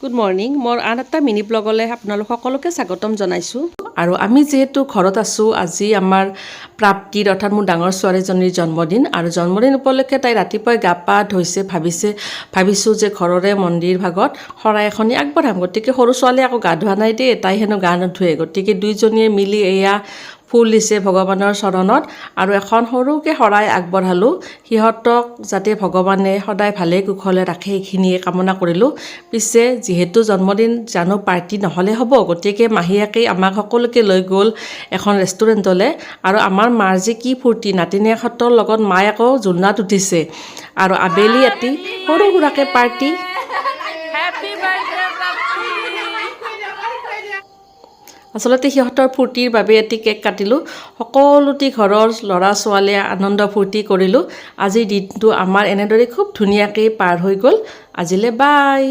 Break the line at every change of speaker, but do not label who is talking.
good morning মোৰ আন এটা মিনি ব্লগলৈ আপোনালোক সকলোকে স্বাগতম জনাইছোঁ আৰু আমি যিহেতু ঘৰত আছোঁ আজি আমাৰ প্ৰাপ্তিৰ অৰ্থাৎ মোৰ ডাঙৰ ছোৱালীজনীৰ জন্মদিন আৰু জন্মদিন উপলক্ষে তাই ৰাতিপুৱাই গা পা ধুইছে ভাবিছোঁ যে ঘৰৰে মন্দিৰ ভাগত শৰাই এখনি আগবঢ়াম গতিকে সৰু ছোৱালীয়ে আকৌ গা ধোৱা নাই দেই তাই হেনো গা নুধুৱে গতিকে দুইজনীয়ে মিলি এয়া ফুল দিছে ভগৱানৰ চৰণত আৰু এখন সৰুকৈ শৰাই আগবঢ়ালোঁ সিহঁতক যাতে ভগৱানে সদায় ভালে কুশলে ৰাখে এইখিনিয়ে কামনা কৰিলোঁ পিছে যিহেতু জন্মদিন জানো পাৰ্টি নহ'লে হ'ব গতিকে মাহীয়েকেই আমাক সকলোকে লৈ গ'ল এখন ৰেষ্টুৰেণ্টলৈ আৰু আমাৰ মাৰ যে কি ফূৰ্তি নাতিনীয়েকহঁতৰ লগত মায়ে আকৌ জোলনাত উঠিছে আৰু আবেলি এটি সৰু সুৰাকৈ পাৰ্টি আচলতে সিহঁতৰ ফূৰ্তিৰ বাবে এটি কেক কাটিলোঁ সকলোটি ঘৰৰ ল'ৰা ছোৱালীয়ে আনন্দ ফূৰ্তি কৰিলোঁ আজিৰ দিনটো আমাৰ এনেদৰে খুব ধুনীয়াকৈ পাৰ হৈ গ'ল আজিলৈ বাই